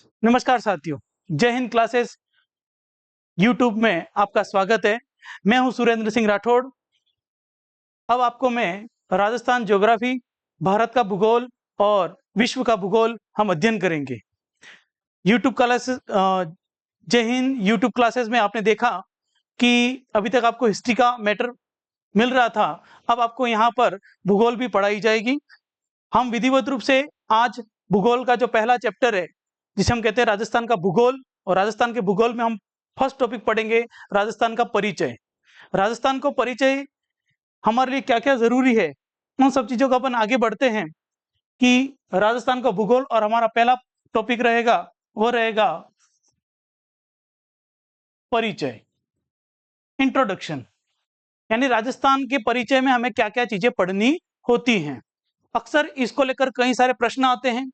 नमस्कार साथियों, जय हिंद क्लासेस यूट्यूब में आपका स्वागत है। मैं हूं सुरेंद्र सिंह राठौड़। अब आपको मैं राजस्थान ज्योग्राफी, भारत का भूगोल और विश्व का भूगोल हम अध्ययन करेंगे। यूट्यूब क्लासेस जय हिंद यूट्यूब क्लासेस में आपने देखा कि अभी तक आपको हिस्ट्री का मैटर मिल रहा था, अब आपको यहाँ पर भूगोल भी पढ़ाई जाएगी। हम विधिवत रूप से आज भूगोल का जो पहला चैप्टर है, जिसे हम कहते हैं राजस्थान का भूगोल, और राजस्थान के भूगोल में हम फर्स्ट टॉपिक पढ़ेंगे राजस्थान का परिचय। राजस्थान को परिचय हमारे लिए क्या क्या जरूरी है, उन सब चीजों को अपन आगे बढ़ते हैं कि राजस्थान का भूगोल। और हमारा पहला टॉपिक रहेगा, वो रहेगा परिचय, इंट्रोडक्शन। यानी राजस्थान के परिचय में हमें क्या क्या चीजें पढ़नी होती हैं। अक्सर इसको लेकर कई सारे प्रश्न आते हैं,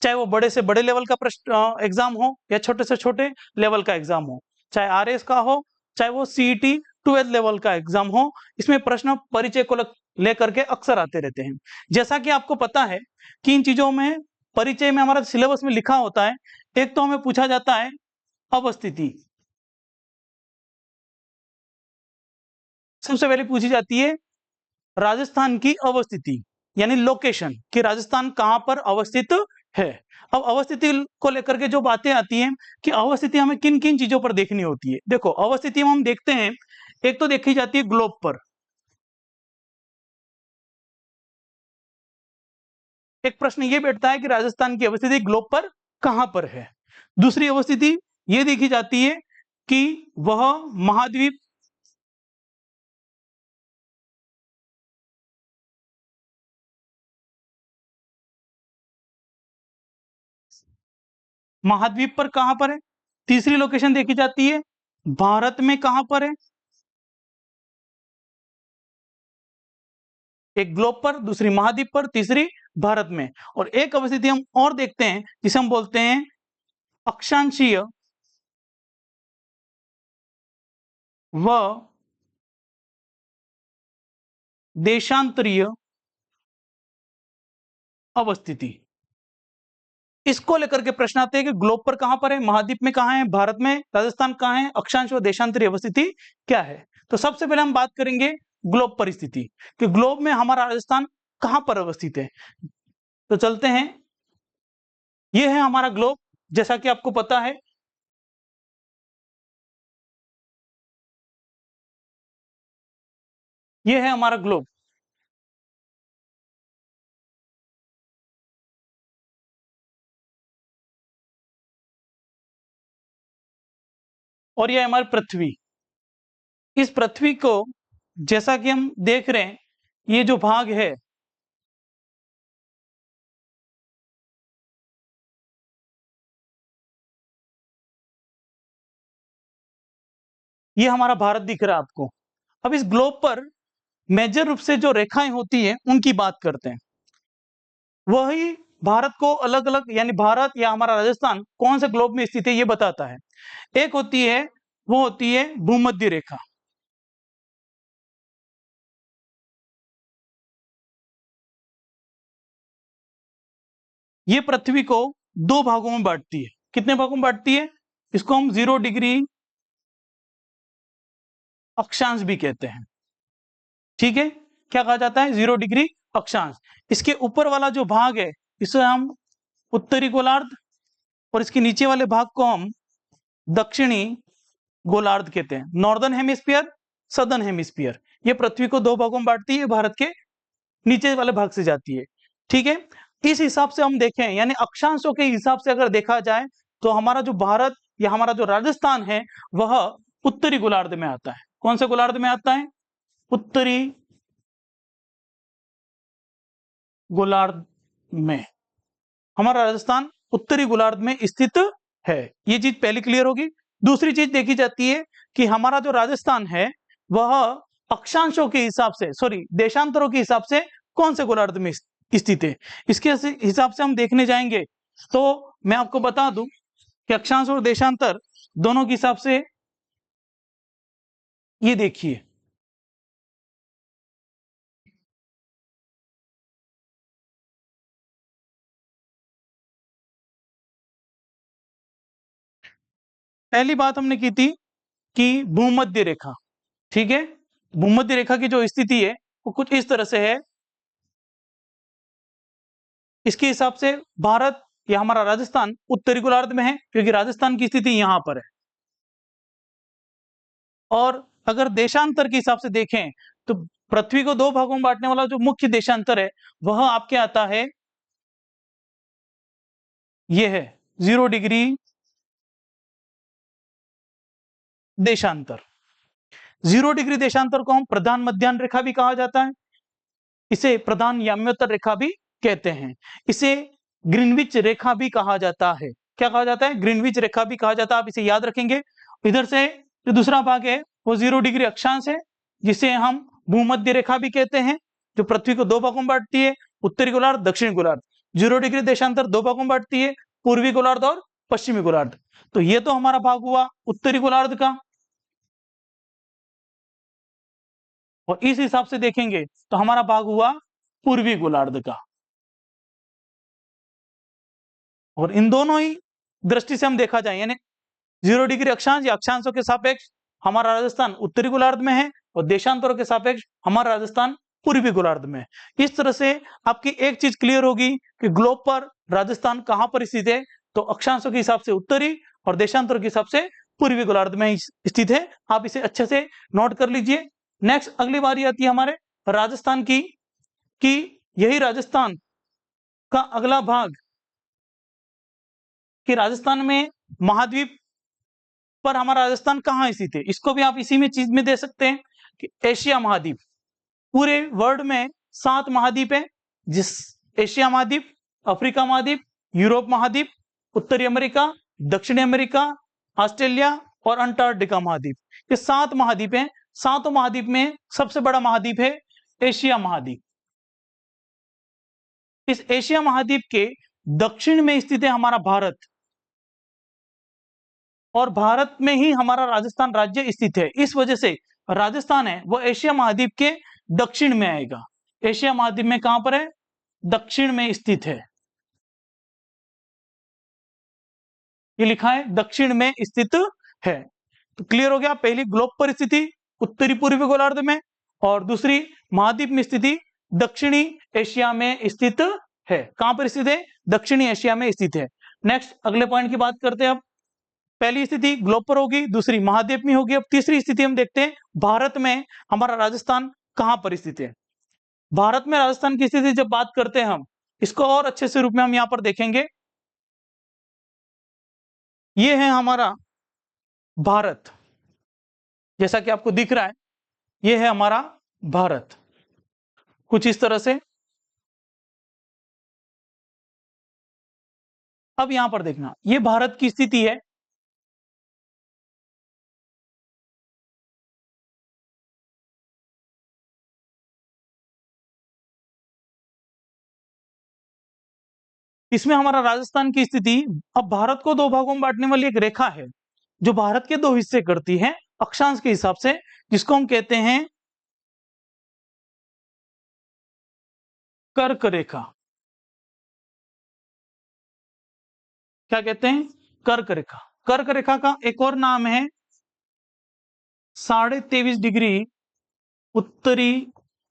चाहे वो बड़े से बड़े लेवल का प्रश्न एग्जाम हो या छोटे से छोटे लेवल का एग्जाम हो, चाहे आरएस का हो, चाहे वो सीईटी 12th लेवल का एग्जाम हो। इसमें प्रश्न परिचय को लेकर के अक्सर आते रहते हैं। जैसा कि आपको पता है कि इन चीजों में परिचय में हमारा सिलेबस में लिखा होता है, एक तो हमें पूछा जाता है अवस्थिति। सबसे पहले पूछी जाती है राजस्थान की अवस्थिति, यानी लोकेशन, कि राजस्थान कहां पर अवस्थित है। अब अवस्थिति को लेकर के जो बातें आती हैं कि अवस्थिति हमें किन किन चीजों पर देखनी होती है। देखो, अवस्थिति हम देखते हैं, एक तो देखी जाती है ग्लोब पर। एक प्रश्न ये बैठता है कि राजस्थान की अवस्थिति ग्लोब पर कहां पर है। दूसरी अवस्थिति ये देखी जाती है कि वह महाद्वीप महाद्वीप पर कहां पर है। तीसरी लोकेशन देखी जाती है भारत में कहां पर है, एक ग्लोब पर, दूसरी महाद्वीप पर, तीसरी भारत में। और एक अवस्थिति हम और देखते हैं जिसे हम बोलते हैं अक्षांशीय व देशांतरीय अवस्थिति। इसको लेकर के प्रश्न आते हैं कि ग्लोब पर कहां पर है, महाद्वीप में कहां है, भारत में, राजस्थान कहां है, अक्षांश व देशांतरीय अवस्थिति क्या है। तो सबसे पहले हम बात करेंगे ग्लोब परिस्थिति कि ग्लोब में हमारा राजस्थान कहां पर अवस्थित है। तो चलते हैं, यह है हमारा ग्लोब। जैसा कि आपको पता है, यह है हमारा ग्लोब। और यह हमारी पृथ्वी। इस पृथ्वी को जैसा कि हम देख रहे हैं, ये जो भाग है, ये हमारा भारत दिख रहा है आपको। अब इस ग्लोब पर मेजर रूप से जो रेखाएं होती हैं उनकी बात करते हैं। वही भारत को अलग अलग, यानी भारत या हमारा राजस्थान कौन से ग्लोब में स्थित है ये बताता है। एक होती है, वो होती है भूमध्य रेखा। ये पृथ्वी को दो भागों में बांटती है। कितने भागों में बांटती है? इसको हम 0 डिग्री अक्षांश भी कहते हैं। ठीक है, क्या कहा जाता है? 0 डिग्री अक्षांश। इसके ऊपर वाला जो भाग है, इसे हम उत्तरी गोलार्ध, और इसके नीचे वाले भाग को हम दक्षिणी गोलार्ध कहते हैं। Northern hemisphere, southern hemisphere. ये पृथ्वी को दो भागों में बांटती है, भारत के नीचे वाले भाग से जाती है। ठीक है, इस हिसाब से हम देखें, यानी अक्षांशों के हिसाब से अगर देखा जाए, तो हमारा जो भारत या हमारा जो राजस्थान है, वह उत्तरी गोलार्ध में आता है। कौन से गोलार्ध में आता है? उत्तरी गोलार्ध में हमारा राजस्थान उत्तरी गोलार्ध में स्थित है। ये चीज पहले क्लियर होगी। दूसरी चीज देखी जाती है कि हमारा जो राजस्थान है, वह अक्षांशों के हिसाब से, सॉरी, देशांतरों के हिसाब से कौन से गोलार्ध में स्थित है। इसके हिसाब से हम देखने जाएंगे, तो मैं आपको बता दूं कि अक्षांश और देशांतर दोनों के हिसाब से, ये देखिए, पहली बात हमने की थी कि भूमध्य रेखा, ठीक है, भूमध्य रेखा की जो स्थिति है वो कुछ इस तरह से है। इसके हिसाब से भारत या हमारा राजस्थान उत्तरी गोलार्ध में है, क्योंकि राजस्थान की स्थिति यहां पर है। और अगर देशांतर के हिसाब से देखें तो पृथ्वी को दो भागों में बांटने वाला जो मुख्य देशांतर है वह आपके आता है, यह है 0 डिग्री देशांतर। 0 डिग्री देशांतर को हम प्रधान मध्याह्न रेखा भी कहा जाता है, इसे प्रधान याम्योत्तर रेखा भी कहते हैं, इसे ग्रीनविच रेखा भी कहा जाता है। क्या कहा जाता है? ग्रीनविच रेखा भी कहा जाता है, आप इसे याद रखेंगे। इधर से जो दूसरा भाग है वो 0 डिग्री अक्षांश है, जिसे हम भूमध्य रेखा भी कहते हैं, जो पृथ्वी को दो भागों में बांटती है, उत्तरी गोलार्ध, दक्षिणी गोलार्ध। 0 डिग्री देशांतर दो भागों में बांटती है, पूर्वी गोलार्ध और पश्चिमी गोलार्ध। तो ये तो हमारा भाग हुआ उत्तरी गोलार्ध का। और इस हिसाब से देखेंगे तो हमारा भाग हुआ पूर्वी गोलार्ध का। और इन दोनों ही दृष्टि से हम देखा जाए, यानी 0 डिग्री अक्षांश या अक्षांशों के सापेक्ष हमारा राजस्थान उत्तरी गोलार्ध में है और देशांतरों के सापेक्ष हमारा राजस्थान पूर्वी गोलार्ध में है। इस तरह से आपकी एक चीज क्लियर होगी कि ग्लोब पर राजस्थान कहां पर स्थित है, तो अक्षांशों के हिसाब से उत्तरी और देशांतरों के हिसाब से पूर्वी गोलार्ध में स्थित है। आप इसे अच्छे से नोट कर लीजिए। नेक्स्ट अगली बारी आती है हमारे राजस्थान की, कि यही राजस्थान का अगला भाग, कि राजस्थान में महाद्वीप पर हमारा राजस्थान कहां स्थित है, इसको भी आप इसी में चीज में दे सकते हैं कि एशिया महाद्वीप। पूरे वर्ल्ड में 7 महाद्वीप है, जिस एशिया महाद्वीप, अफ्रीका महाद्वीप, यूरोप महाद्वीप, उत्तरी अमेरिका, दक्षिणी अमेरिका, ऑस्ट्रेलिया और अंटार्कटिका महाद्वीप, ये 7 महाद्वीप हैं। 7 महाद्वीप में सबसे बड़ा महाद्वीप है एशिया महाद्वीप। इस एशिया महाद्वीप के दक्षिण में स्थित है हमारा भारत, और भारत में ही हमारा राजस्थान राज्य स्थित है। इस वजह से राजस्थान है वो एशिया महाद्वीप के दक्षिण में आएगा। एशिया महाद्वीप में कहां पर है? दक्षिण में स्थित है, ये लिखा है दक्षिण में स्थित है। तो क्लियर हो गया, पहली ग्लोब पर स्थिति उत्तरी पूर्वी गोलार्ध में, और दूसरी महाद्वीप में स्थिति दक्षिणी एशिया में स्थित है। कहां पर स्थित है? दक्षिणी एशिया में स्थित है। नेक्स्ट अगले पॉइंट की बात करते हैं। अब पहली स्थिति ग्लोब पर होगी, दूसरी महाद्वीप में होगी। अब तीसरी स्थिति हम देखते हैं, भारत में हमारा राजस्थान कहां पर स्थित है। भारत में राजस्थान की स्थिति जब बात करते हैं हम, इसको और अच्छे से रूप में हम यहां पर देखेंगे। ये है हमारा भारत, जैसा कि आपको दिख रहा है, ये है हमारा भारत कुछ इस तरह से। अब यहां पर देखना, ये भारत की स्थिति है। इसमें हमारा राजस्थान की स्थिति। अब भारत को दो भागों में बांटने वाली एक रेखा है जो भारत के दो हिस्से करती है अक्षांश के हिसाब से, जिसको हम कहते हैं कर्क रेखा। क्या कहते हैं? कर्क रेखा। कर्क रेखा का एक और नाम है 23.5 डिग्री उत्तरी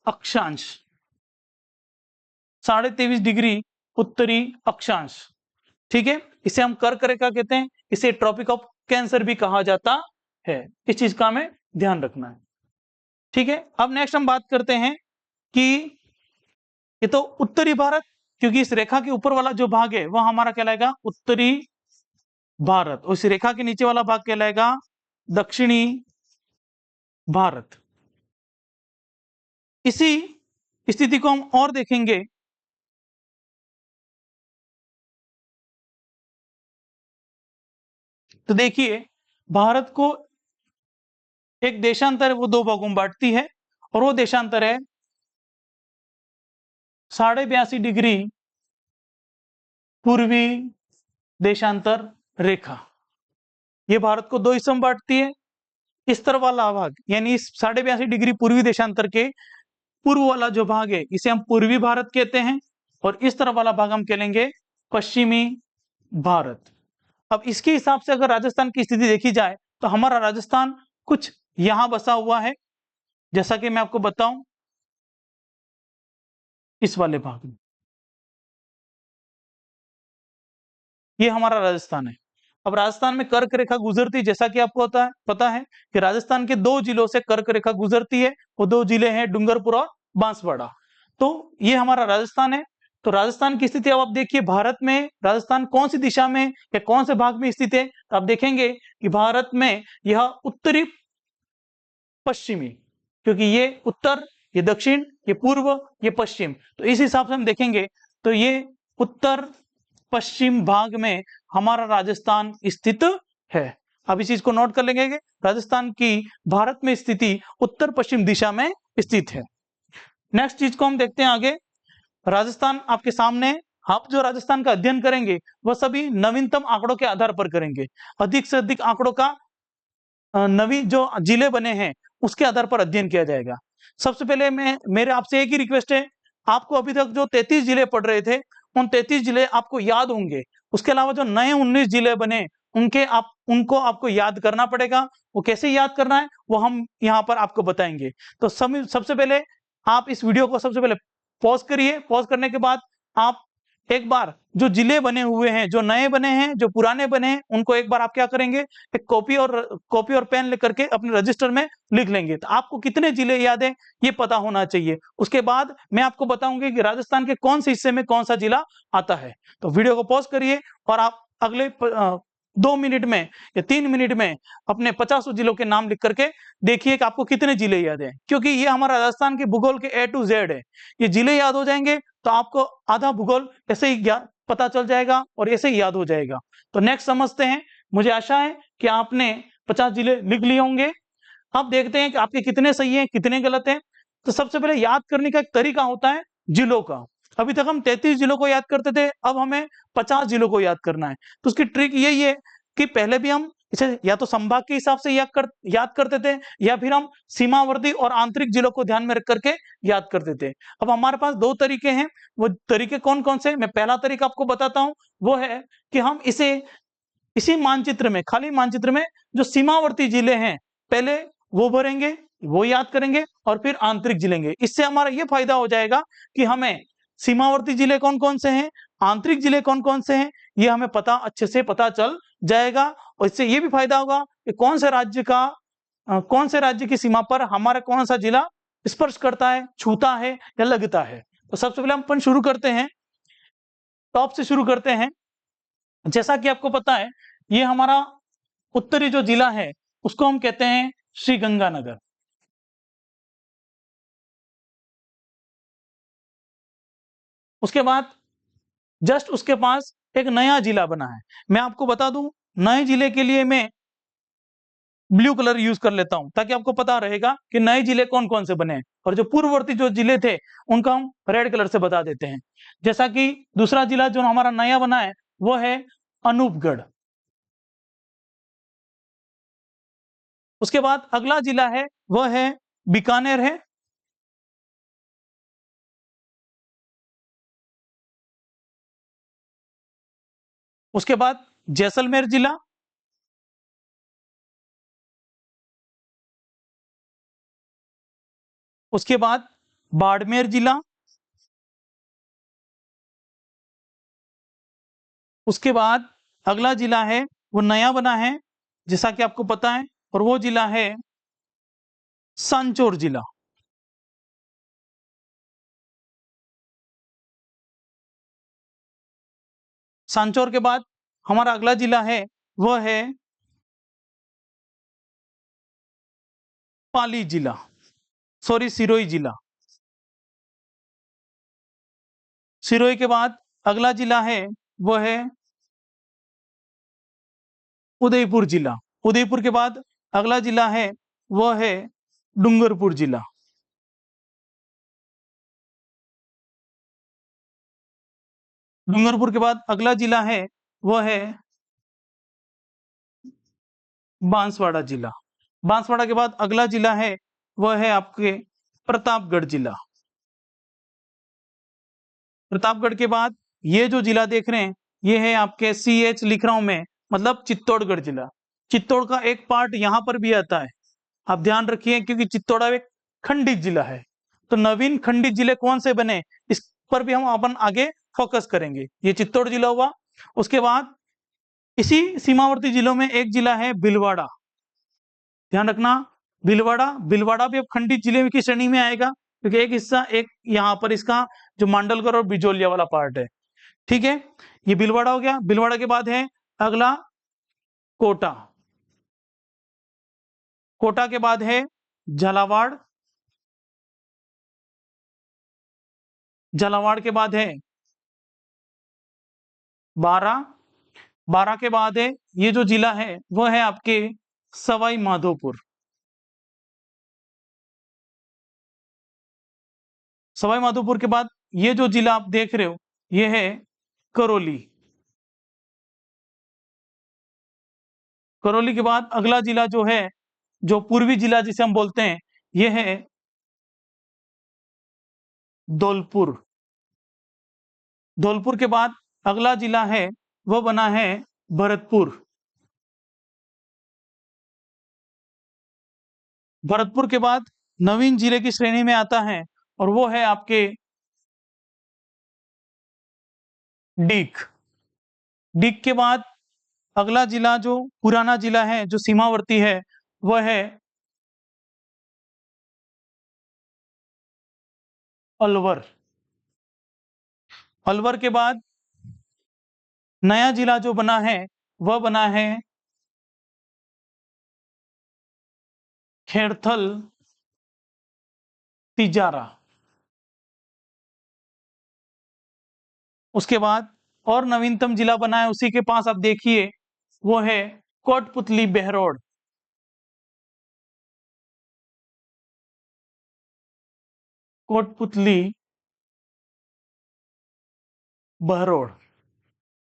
अक्षांश। 23.5 डिग्री उत्तरी अक्षांश, ठीक है, इसे हम कर्क रेखा कहते हैं। इसे ट्रॉपिक ऑफ कैंसर भी कहा जाता है। इस चीज का हमें ध्यान रखना है, ठीक है। अब नेक्स्ट हम बात करते हैं कि ये तो उत्तरी भारत, क्योंकि इस रेखा के ऊपर वाला जो भाग है वह हमारा कहलाएगा उत्तरी भारत, और इस रेखा के नीचे वाला भाग कहलाएगा दक्षिणी भारत। इसी स्थिति को हम और देखेंगे, तो देखिए भारत को एक देशांतर वो दो भागों में बांटती है, और वो देशांतर है 82.5 डिग्री पूर्वी देशांतर रेखा। ये भारत को दो हिस्सों में बांटती है। इस तरफ वाला भाग, यानी इस 82.5 डिग्री पूर्वी देशांतर के पूर्व वाला जो भाग है इसे हम पूर्वी भारत कहते हैं, और इस तरफ वाला भाग हम कहेंगे पश्चिमी भारत। अब इसके हिसाब से अगर राजस्थान की स्थिति देखी जाए तो हमारा राजस्थान कुछ यहां बसा हुआ है, जैसा कि मैं आपको बताऊं इस वाले भाग में, ये हमारा राजस्थान है। अब राजस्थान में कर्क रेखा गुजरती, जैसा कि आपको पता है कि राजस्थान के 2 जिलों से कर्क रेखा गुजरती है, वो 2 जिले हैं डूंगरपुर और बांसवाड़ा। तो ये हमारा राजस्थान है। तो राजस्थान की स्थिति अब आप देखिए, भारत में राजस्थान कौन सी दिशा में या कौन से भाग में स्थित है, तो आप देखेंगे कि भारत में यह उत्तरी पश्चिमी, क्योंकि ये उत्तर, ये दक्षिण, ये पूर्व, ये पश्चिम, तो इस हिसाब से हम देखेंगे तो ये उत्तर पश्चिम भाग में हमारा राजस्थान स्थित है। अब इस चीज को नोट कर लेंगे कि राजस्थान की भारत में स्थिति उत्तर पश्चिम दिशा में स्थित है। नेक्स्ट चीज को हम देखते हैं आगे। राजस्थान आपके सामने, आप जो राजस्थान का अध्ययन करेंगे वह सभी नवीनतम आंकड़ों के आधार पर करेंगे। अधिक से अधिक आंकड़ों का नवी जो जिले बने हैं उसके आधार पर अध्ययन किया जाएगा। सबसे पहले मेरे आपसे एक ही रिक्वेस्ट है, आपको अभी तक जो 33 जिले पढ़ रहे थे उन 33 जिले आपको याद होंगे, उसके अलावा जो नए 19 जिले बने उनको आपको याद करना पड़ेगा। वो कैसे याद करना है वो हम यहाँ पर आपको बताएंगे। तो सबसे पहले आप इस वीडियो को सबसे पहले पॉज करिए। पॉज करने के बाद आप एक बार जो जिले बने हुए हैं, जो नए बने हैं, जो पुराने बने हैं, उनको एक बार आप क्या करेंगे, एक कॉपी और पेन लेकर के अपने रजिस्टर में लिख लेंगे। तो आपको कितने जिले याद है ये पता होना चाहिए। उसके बाद मैं आपको बताऊंगी कि राजस्थान के कौन से हिस्से में कौन सा जिला आता है। तो वीडियो को पॉज करिए और आप अगले 2 मिनट में या 3 मिनट में अपने 50 जिलों के नाम लिख करके देखिए कि आपको कितने जिले याद हैं, क्योंकि ये हमारा राजस्थान के भूगोल के A to Z है। ये जिले याद हो जाएंगे तो आपको आधा भूगोल ऐसे ही पता चल जाएगा और ऐसे ही याद हो जाएगा। तो नेक्स्ट समझते हैं। मुझे आशा है कि आपने 50 जिले लिख लिए होंगे। अब देखते हैं कि आपके कितने सही हैं, कितने गलत हैं। तो सबसे पहले याद करने का एक तरीका होता है जिलों का। अभी तक हम 33 जिलों को याद करते थे, अब हमें 50 जिलों को याद करना है। तो उसकी ट्रिक यही है कि पहले भी हम इसे या तो संभाग के हिसाब से याद करते थे, या फिर हम सीमावर्ती और आंतरिक जिलों को ध्यान में रख करके याद करते थे। अब हमारे पास 2 तरीके हैं। वो तरीके कौन कौन से, मैं पहला तरीका आपको बताता हूं। वो है कि हम इसी मानचित्र में, खाली मानचित्र में जो सीमावर्ती जिले हैं पहले वो भरेंगे, वो याद करेंगे और फिर आंतरिक जिलेंगे। इससे हमारा ये फायदा हो जाएगा कि हमें सीमावर्ती जिले कौन कौन से हैं, आंतरिक जिले कौन कौन से हैं, ये हमें अच्छे से पता चल जाएगा। और इससे ये भी फायदा होगा कि कौन से राज्य की सीमा पर हमारा कौन सा जिला स्पर्श करता है, छूता है या लगता है। तो सबसे पहले हम अपन शुरू करते हैं, टॉप से शुरू करते हैं। जैसा कि आपको पता है ये हमारा उत्तरी जो जिला है उसको हम कहते हैं श्रीगंगानगर। उसके बाद जस्ट उसके पास एक नया जिला बना है। मैं आपको बता दूं, नए जिले के लिए मैं ब्लू कलर यूज कर लेता हूं ताकि आपको पता रहेगा कि नए जिले कौन कौन से बने हैं, और जो पूर्ववर्ती जो जिले थे उनका हम रेड कलर से बता देते हैं। जैसा कि दूसरा जिला जो हमारा नया बना है वो है अनूपगढ़। उसके बाद अगला जिला है वह है बीकानेर है। उसके बाद जैसलमेर जिला। उसके बाद बाड़मेर जिला। उसके बाद अगला जिला है वो नया बना है जैसा कि आपको पता है, और वो जिला है सांचौर जिला। सांचौर के बाद हमारा अगला जिला है वह है पाली जिला, सॉरी सिरोही जिला। सिरोही के बाद अगला जिला है वह है उदयपुर जिला। उदयपुर के बाद अगला जिला है वह है डूंगरपुर जिला। डूंगरपुर के बाद अगला जिला है वह है बांसवाड़ा जिला। बांसवाड़ा के बाद अगला जिला है वह है आपके प्रतापगढ़ जिला। प्रतापगढ़ के बाद ये जो जिला देख रहे हैं ये है आपके CH लिख रहा हूं मैं, मतलब चित्तौड़गढ़ जिला। चित्तौड़ का एक पार्ट यहां पर भी आता है, आप ध्यान रखिए, क्योंकि चित्तौड़ एक खंडित जिला है। तो नवीन खंडित जिले कौन से बने, इस पर भी हम अपन आगे फोकस करेंगे। ये चित्तौड़ जिला हुआ। उसके बाद इसी सीमावर्ती जिलों में एक जिला है भीलवाड़ा, ध्यान रखना। भीलवाड़ा, भीलवाड़ा भी अब खंडित जिले की श्रेणी में आएगा, क्योंकि एक हिस्सा एक यहाँ पर इसका जो मांडलगढ़ और बिजोलिया वाला पार्ट है, ठीक है। ये भीलवाड़ा हो गया। भीलवाड़ा के बाद है अगला कोटा। कोटा के बाद है झालावाड़। झालावाड़ के बाद है बारा। बारा के बाद है, ये जो जिला है वो है आपके सवाई माधोपुर। सवाई माधोपुर के बाद ये जो जिला आप देख रहे हो ये है करौली। करौली के बाद अगला जिला जो है, जो पूर्वी जिला जिसे हम बोलते हैं, ये है धौलपुर। धौलपुर के बाद अगला जिला है वो बना है भरतपुर। भरतपुर के बाद नवीन जिले की श्रेणी में आता है और वो है आपके डीग। डीग के बाद अगला जिला जो पुराना जिला है, जो सीमावर्ती है, वह है अलवर। अलवर के बाद नया जिला जो बना है वह बना है खेड़थल तिजारा। उसके बाद और नवीनतम जिला बना है उसी के पास, आप देखिए, वो है कोटपुतली बहरोड। कोटपुतली बहरोड।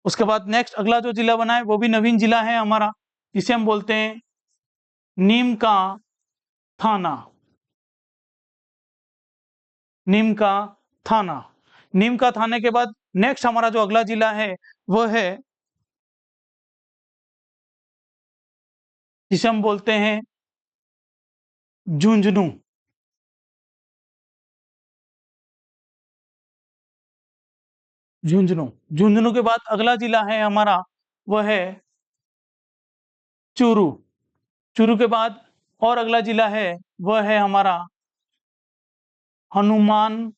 उसके बाद नेक्स्ट अगला जो जिला बना है वो भी नवीन जिला है हमारा, जिसे हम बोलते हैं नीम का थाना। नीम का थाना। नीम का थाने के बाद नेक्स्ट हमारा जो अगला जिला है वो है, जिसे हम बोलते हैं झुंझुनू। झुंझुनू। झुंझुनू के बाद अगला जिला है हमारा वह है चूरू। चूरू के बाद और अगला जिला है वह है हमारा हनुमानगढ़।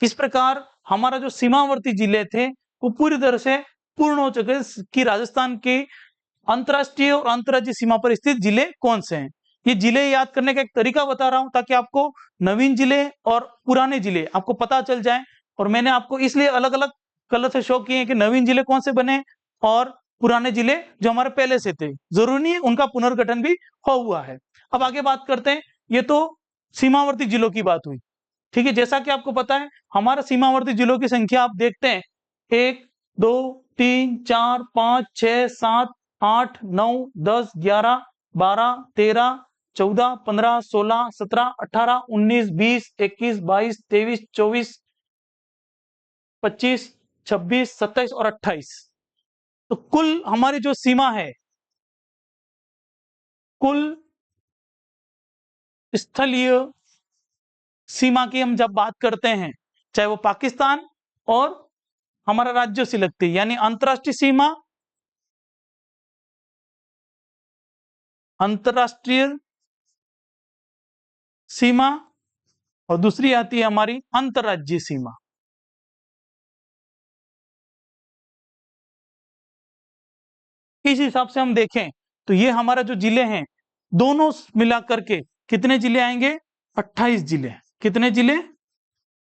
इस प्रकार हमारा जो सीमावर्ती जिले थे वो पूरी तरह से पूर्ण हो चुके कि राजस्थान के अंतर्राष्ट्रीय और अंतर्राज्यीय सीमा पर स्थित जिले कौन से हैं। ये जिले याद करने का एक तरीका बता रहा हूं ताकि आपको नवीन जिले और पुराने जिले आपको पता चल जाए। और मैंने आपको इसलिए अलग अलग कलर से शो किए हैं कि नवीन जिले कौन से बने और पुराने जिले जो हमारे पहले से थे, जरूरी नहीं है उनका पुनर्गठन भी हो हुआ है। अब आगे बात करते हैं। ये तो सीमावर्ती जिलों की बात हुई, ठीक है। जैसा कि आपको पता है हमारा सीमावर्ती जिलों की संख्या आप देखते हैं 1 2 3 4 5 6 7 8 9 10 11 12 13 14 15 16 17 18 19 20 21 22 23 24 25 26 27 और 28। तो कुल हमारी जो सीमा है, कुल स्थलीय सीमा की हम जब बात करते हैं, चाहे वो पाकिस्तान और हमारा राज्यों से लगती है, यानी अंतरराष्ट्रीय सीमा, अंतरराष्ट्रीय सीमा, और दूसरी आती है हमारी अंतरराज्यीय सीमा। इस हिसाब से हम देखें तो ये हमारा जो जिले हैं दोनों मिलाकर के कितने जिले आएंगे, 28 जिले। कितने जिले,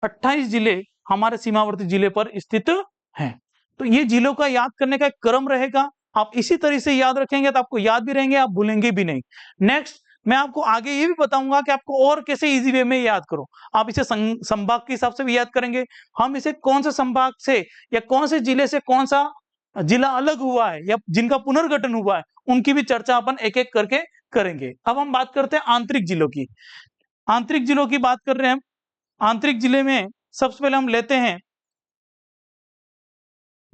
28 जिले हमारे सीमावर्ती जिले पर स्थित हैं। तो ये जिलों का याद करने का एक क्रम रहेगा, आप इसी तरह से याद रखेंगे तो आपको याद भी रहेंगे, आप भूलेंगे भी नहीं। नेक्स्ट मैं आपको आगे ये भी बताऊंगा कि आपको और कैसे इजी वे में याद करो। आप इसे संभाग के हिसाब से भी याद करेंगे, हम इसे कौन से संभाग से या कौन से जिले से कौन सा जिला अलग हुआ है या जिनका पुनर्गठन हुआ है उनकी भी चर्चा अपन एक एक करके करेंगे। अब हम बात करते हैं आंतरिक जिलों की। आंतरिक जिलों की बात कर रहे हैं हम। आंतरिक जिले में सबसे पहले हम लेते हैं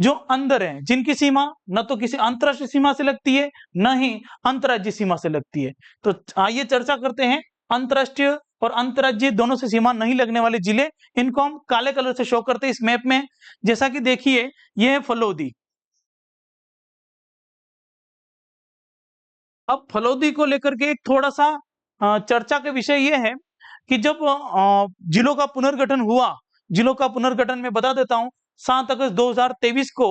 जो अंदर है, जिनकी सीमा न तो किसी अंतरराष्ट्रीय सीमा से लगती है न ही अंतर्राज्यीय सीमा से लगती है। तो आइए चर्चा करते हैं अंतरराष्ट्रीय और अंतर्राज्यीय दोनों से सीमा नहीं लगने वाले जिले। इनको हम काले कलर से शो करते हैं इस मैप में। जैसा कि देखिए, यह है फलोदी। अब फलोदी को लेकर के एक थोड़ा सा चर्चा का विषय यह है कि जब जिलों का पुनर्गठन हुआ, जिलों का पुनर्गठन मैं बता देता हूं, 7 अगस्त 2023 को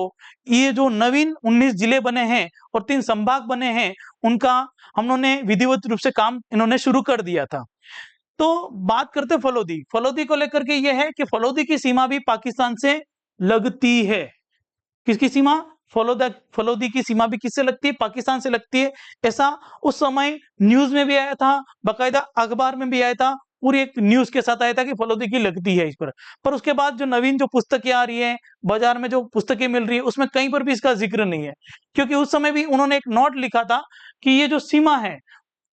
ये जो नवीन 19 जिले बने हैं और 3 संभाग बने हैं, उनका हम लोगों ने विधिवत रूप से काम इन्होंने शुरू कर दिया था। तो बात करते हैं फलोदी। फलोदी को लेकर के यह है कि फलोदी की सीमा भी पाकिस्तान से लगती है। किसकी सीमा? फलोदी की सीमा भी किससे लगती है? पाकिस्तान से लगती है। ऐसा उस समय न्यूज में भी आया था, बाकायदा अखबार में भी आया था, पूरी एक न्यूज के साथ आया था कि फलोदी की लगती है इस पर उसके बाद जो नवीन जो पुस्तकें आ रही है, बाजार में जो पुस्तकें मिल रही है, उसमें कहीं पर भी इसका जिक्र नहीं है। क्योंकि उस समय भी उन्होंने एक नोट लिखा था कि ये जो सीमा है,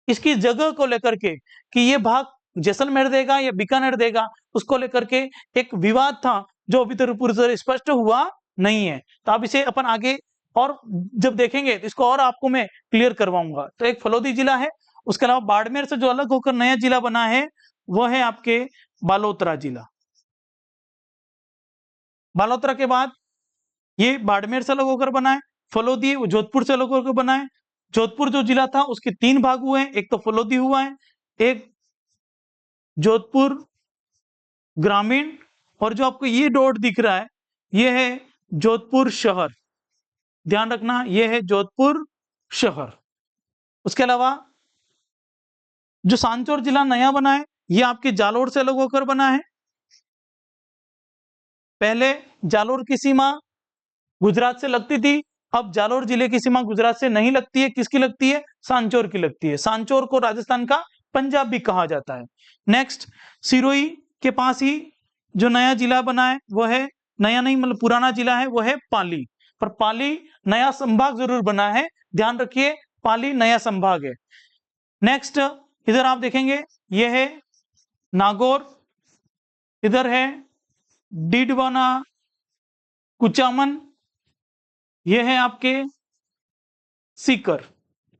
इसकी जगह को लेकर के कि ये भाग जैसलमेर देगा या बीकानेर देगा, उसको लेकर के एक विवाद था जो अभी तक पूरी तरह स्पष्ट हुआ नहीं है। तो आप इसे अपन आगे और जब देखेंगे तो इसको और आपको मैं क्लियर करवाऊंगा। तो एक फलोदी जिला है। उसके अलावा बाड़मेर से जो अलग होकर नया जिला बना है वो है आपके बालोतरा जिला। बालोतरा के बाद ये बाड़मेर से अलग होकर बना है। फलोदी जोधपुर से अलग होकर बना है। जोधपुर जो जिला था उसके 3 भाग हुए हैं, एक तो फलोदी हुआ है, एक जोधपुर ग्रामीण, और जो आपको ये डॉट दिख रहा है ये है जोधपुर शहर। ध्यान रखना, ये है जोधपुर शहर। उसके अलावा जो सांचौर जिला नया बना है ये आपके जालोर से अलग होकर बना है। पहले जालोर की सीमा गुजरात से लगती थी, अब जालोर जिले की सीमा गुजरात से नहीं लगती है। किसकी लगती है? सांचौर की लगती है। सांचौर को राजस्थान का पंजाब भी कहा जाता है। नेक्स्ट, सिरोही के पास ही जो नया जिला बना है वो है, नया नहीं मतलब पुराना जिला है, वो है पाली। पर पाली नया संभाग जरूर बना है, ध्यान रखिए, पाली नया संभाग है। नेक्स्ट इधर आप देखेंगे ये है नागौर, इधर है डीडवाना कुचामन, ये है आपके सीकर।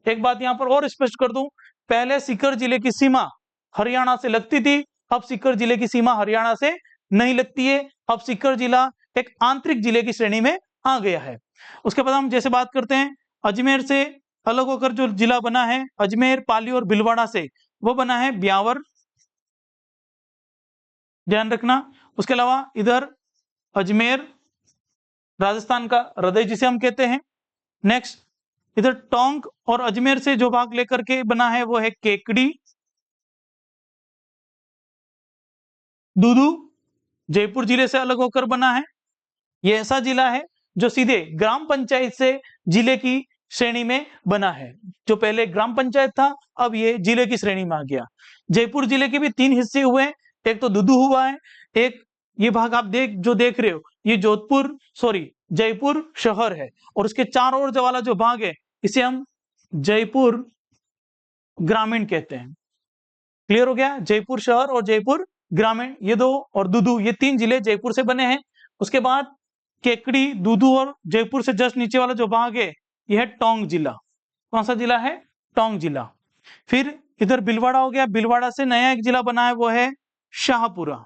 एक बात यहां पर और स्पष्ट कर दूं, पहले सीकर जिले की सीमा हरियाणा से लगती थी, अब सीकर जिले की सीमा हरियाणा से नहीं लगती है। अब सीकर जिला एक आंतरिक जिले की श्रेणी में आ गया है। उसके बाद हम जैसे बात करते हैं अजमेर से अलग होकर जो जिला बना है, अजमेर, पाली और भीलवाड़ा से, वो बना है ब्यावर। ध्यान रखना। उसके अलावा इधर अजमेर राजस्थान का हृदय जिसे हम कहते हैं। नेक्स्ट इधर टोंक और अजमेर से जो भाग लेकर के बना है वो है केकड़ी। दूदू जयपुर जिले से अलग होकर बना है। यह ऐसा जिला है जो सीधे ग्राम पंचायत से जिले की श्रेणी में बना है। जो पहले ग्राम पंचायत था अब ये जिले की श्रेणी में आ गया। जयपुर जिले के भी 3 हिस्से हुए हैं, एक तो दूदू हुआ है, एक ये भाग आप देख रहे हो ये जयपुर शहर है, और उसके चारों ओर वाला जो भाग है इसे हम जयपुर ग्रामीण कहते हैं। क्लियर हो गया? जयपुर शहर और जयपुर ग्रामीण, ये 2 और दूदू, ये 3 जिले जयपुर से बने हैं। उसके बाद केकड़ी, दूदू और जयपुर से जस्ट नीचे वाला जो भाग है यह है टोंक जिला। कौन सा जिला है? टोंक जिला। फिर इधर भीलवाड़ा हो गया, भीलवाड़ा से नया एक जिला बना है वो है शाहपुरा।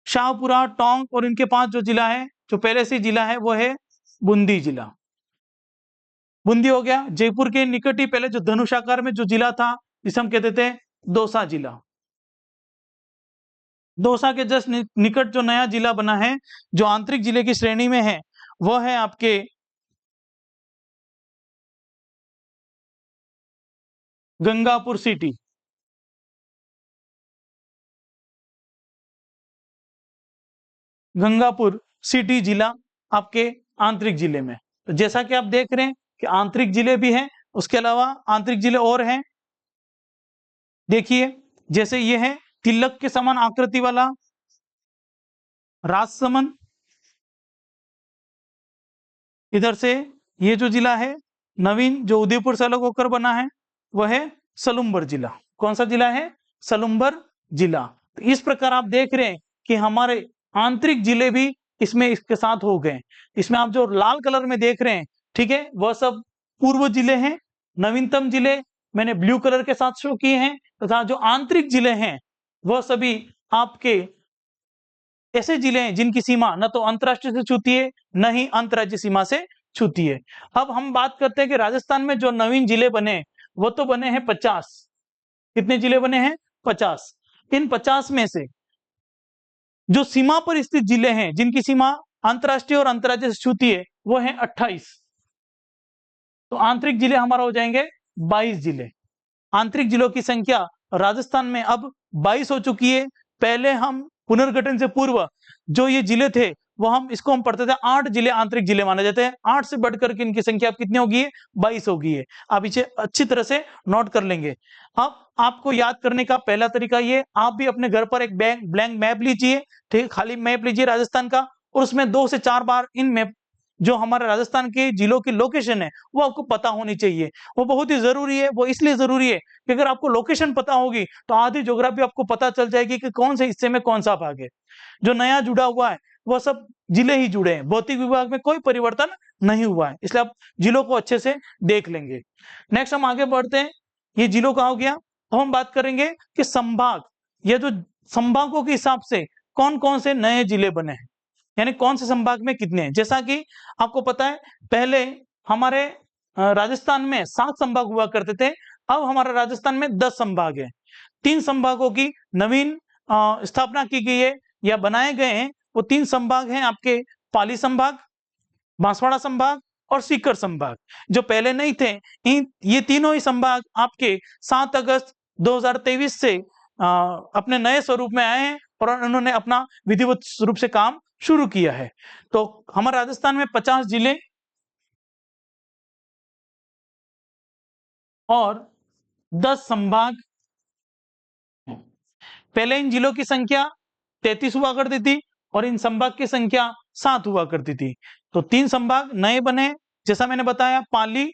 शाहपुरा, टोंक और इनके पास जो जिला है, जो पहले से जिला है वो है बूंदी जिला। बूंदी हो गया। जयपुर के निकट ही पहले जो धनुष आकार में जो जिला था जिसे हम कहते थे दौसा जिला। दौसा के जस्ट निकट जो नया जिला बना है जो आंतरिक जिले की श्रेणी में है वो है आपके गंगापुर सिटी। गंगापुर सिटी जिला आपके आंतरिक जिले में। तो जैसा कि आप देख रहे हैं कि आंतरिक जिले भी हैं, उसके अलावा आंतरिक जिले और हैं। देखिए जैसे ये है तिलक के समान आकृति वाला राजसमंद। इधर से ये जो जिला है नवीन जो उदयपुर से अलग होकर बना है वह है सलुम्बर जिला। कौन सा जिला है? सलुम्बर जिला। तो इस प्रकार आप देख रहे हैं कि हमारे आंतरिक जिले भी इसमें इसके साथ हो गए। इसमें आप जो लाल कलर में देख रहे हैं, ठीक है, वह सब पूर्व जिले हैं। नवीनतम जिले मैंने ब्लू कलर के साथ शो किए हैं, तथा जो आंतरिक जिले हैं वह सभी आपके ऐसे जिले हैं जिनकी सीमा न तो अंतरराष्ट्रीय से छूती है, न ही अंतर्राज्यीय सीमा से छूती है। अब हम बात करते हैं कि राजस्थान में जो नवीन जिले बने वो तो बने हैं 50। कितने जिले बने हैं? 50। इन 50 में से जो सीमा पर स्थित जिले हैं जिनकी सीमा अंतरराष्ट्रीय और अंतर्राज्यीय से छूती है वो है 28। तो आंतरिक जिले हमारा हो जाएंगे 22 जिले। आंतरिक जिलों की संख्या राजस्थान में अब 22 हो चुकी है। पहले हम पुनर्गठन से पूर्व जो ये जिले थे वो हम पढ़ते थे 8 जिले आंतरिक जिले माने जाते हैं। 8 से बढ़कर के इनकी संख्या अब कितनी होगी है? 22 हो गई है। आप इसे अच्छी तरह से नोट कर लेंगे। अब आपको याद करने का पहला तरीका ये, आप भी अपने घर पर एक ब्लैंक मैप लीजिए, ठीक है, खाली मैप लीजिए राजस्थान का, और उसमें 2 से 4 बार इन मैप जो हमारे राजस्थान के जिलों की लोकेशन है वो आपको पता होनी चाहिए। वो बहुत ही जरूरी है। वो इसलिए जरूरी है कि अगर आपको लोकेशन पता होगी तो आधी ज्योग्राफी आपको पता चल जाएगी कि कौन से हिस्से में कौन सा भाग है। जो नया जुड़ा हुआ है वो सब जिले ही जुड़े हैं, भौतिक विभाग में कोई परिवर्तन नहीं हुआ है, इसलिए आप जिलों को अच्छे से देख लेंगे। नेक्स्ट हम आगे बढ़ते हैं। ये जिलों का हो गया। अब हम बात करेंगे कि संभाग, ये जो संभागों के हिसाब से कौन कौन से नए जिले बने हैं, यानी कौन से संभाग में कितने हैं। जैसा कि आपको पता है पहले हमारे राजस्थान में 7 संभाग हुआ करते थे, अब हमारा राजस्थान में 10 संभाग है। 3 संभागों की नवीन स्थापना की गई है या बनाए गए हैं। वो 3 संभाग हैं आपके पाली संभाग, बांसवाड़ा संभाग और सीकर संभाग। जो पहले नहीं थे, ये तीनों ही संभाग आपके 7 अगस्त 2023 से अपने नए स्वरूप में आए हैं और उन्होंने अपना विधिवत रूप से काम शुरू किया है। तो हमारे राजस्थान में 50 जिले और 10 संभाग। पहले इन जिलों की संख्या 33 हुआ करती थी और इन संभाग की संख्या 7 हुआ करती थी। तो 3 संभाग नए बने, जैसा मैंने बताया, पाली,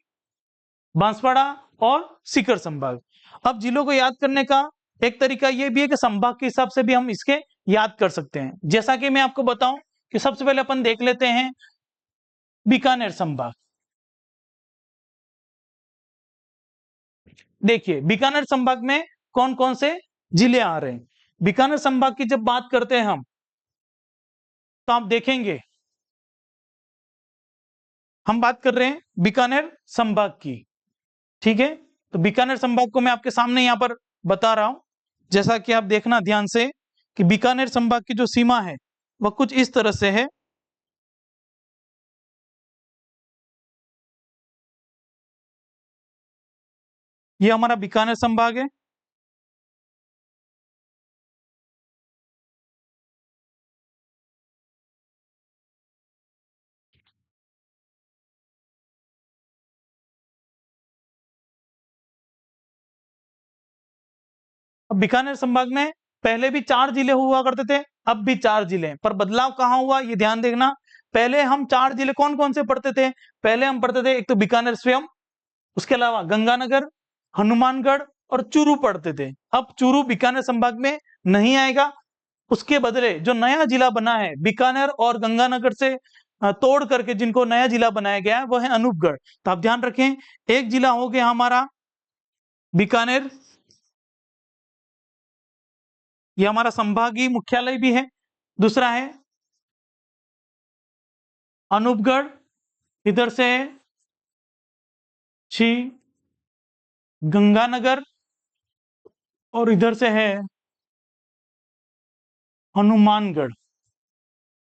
बांसवाड़ा और सीकर संभाग। अब जिलों को याद करने का एक तरीका यह भी है कि संभाग के हिसाब से भी हम इसके याद कर सकते हैं। जैसा कि मैं आपको बताऊं कि सबसे पहले अपन देख लेते हैं बीकानेर संभाग। देखिए बीकानेर संभाग में कौन कौन से जिले आ रहे हैं। बीकानेर संभाग की जब बात करते हैं हम, तो आप देखेंगे हम बात कर रहे हैं बीकानेर संभाग की, ठीक है। तो बीकानेर संभाग को मैं आपके सामने यहां पर बता रहा हूं, जैसा कि आप देखना ध्यान से कि बीकानेर संभाग की जो सीमा है वह कुछ इस तरह से है। ये हमारा बीकानेर संभाग है। अब बीकानेर संभाग में पहले भी 4 जिले हुआ करते थे, अब भी 4 जिले, पर बदलाव कहां हुआ ये ध्यान देखना। पहले हम 4 जिले कौन कौन से पढ़ते थे? पहले हम पढ़ते थे एक तो बीकानेर स्वयं, उसके अलावा गंगानगर, हनुमानगढ़ और चूरू पढ़ते थे। अब चूरू बीकानेर संभाग में नहीं आएगा, उसके बदले जो नया जिला बना है बीकानेर और गंगानगर से तोड़ करके जिनको नया जिला बनाया गया है वो है अनूपगढ़। तो आप ध्यान रखें, एक जिला हो गया हमारा बीकानेर, ये हमारा संभागीय मुख्यालय भी है। दूसरा है अनूपगढ़, इधर से श्री गंगानगर और इधर से है हनुमानगढ़।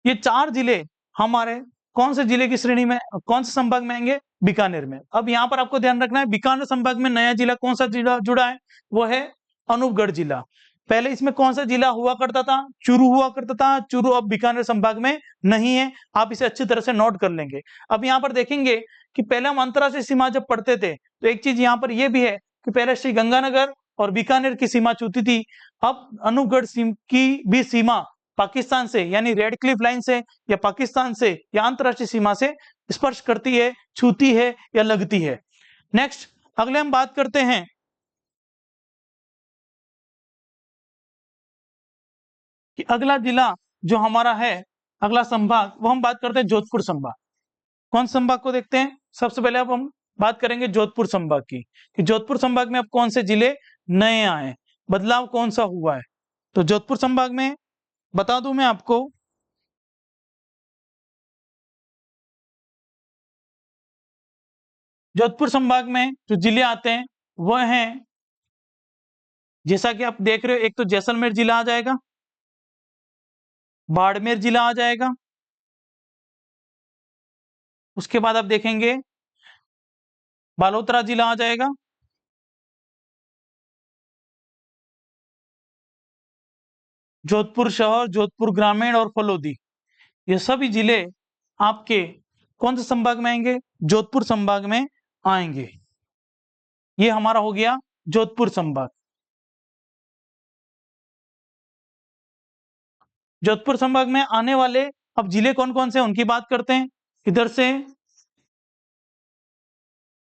ये 4 जिले हमारे कौन से जिले की श्रेणी में, कौन से संभाग में आएंगे? बीकानेर में। अब यहां पर आपको ध्यान रखना है बीकानेर संभाग में नया जिला कौन सा जिला जुड़ा है? वो है अनूपगढ़ जिला। पहले इसमें कौन सा जिला हुआ करता था? चूरू हुआ करता था। चूरू अब बीकानेर संभाग में नहीं है, आप इसे अच्छी तरह से नोट कर लेंगे। अब यहाँ पर देखेंगे कि पहले हम अंतरराष्ट्रीय सीमा जब पढ़ते थे तो एक चीज यहाँ पर यह भी है कि पहले श्री गंगानगर और बीकानेर की सीमा छूती थी, अब अनूपगढ़ की भी सीमा पाकिस्तान से यानी रेड क्लिफ लाइन से या पाकिस्तान से या अंतरराष्ट्रीय सीमा से स्पर्श करती है, छूती है या लगती है। नेक्स्ट अगले हम बात करते हैं कि अगला जिला जो हमारा है अगला संभाग वो हम बात करते हैं जोधपुर संभाग। कौन संभाग को देखते हैं? सबसे पहले अब हम बात करेंगे जोधपुर संभाग की, कि जोधपुर संभाग में अब कौन से जिले नए आए, बदलाव कौन सा हुआ है। तो जोधपुर संभाग में बता दूं मैं आपको, जोधपुर संभाग में जो जिले आते हैं वह हैं, जैसा कि आप देख रहे हो, एक तो जैसलमेर जिला आ जाएगा, बाड़मेर जिला आ जाएगा, उसके बाद आप देखेंगे बालोतरा जिला आ जाएगा, जोधपुर शहर, जोधपुर ग्रामीण और फलोदी, ये सभी जिले आपके कौन से संभाग में आएंगे? जोधपुर संभाग में आएंगे। ये हमारा हो गया जोधपुर संभाग। जोधपुर संभाग में आने वाले अब जिले कौन कौन से उनकी बात करते हैं। इधर से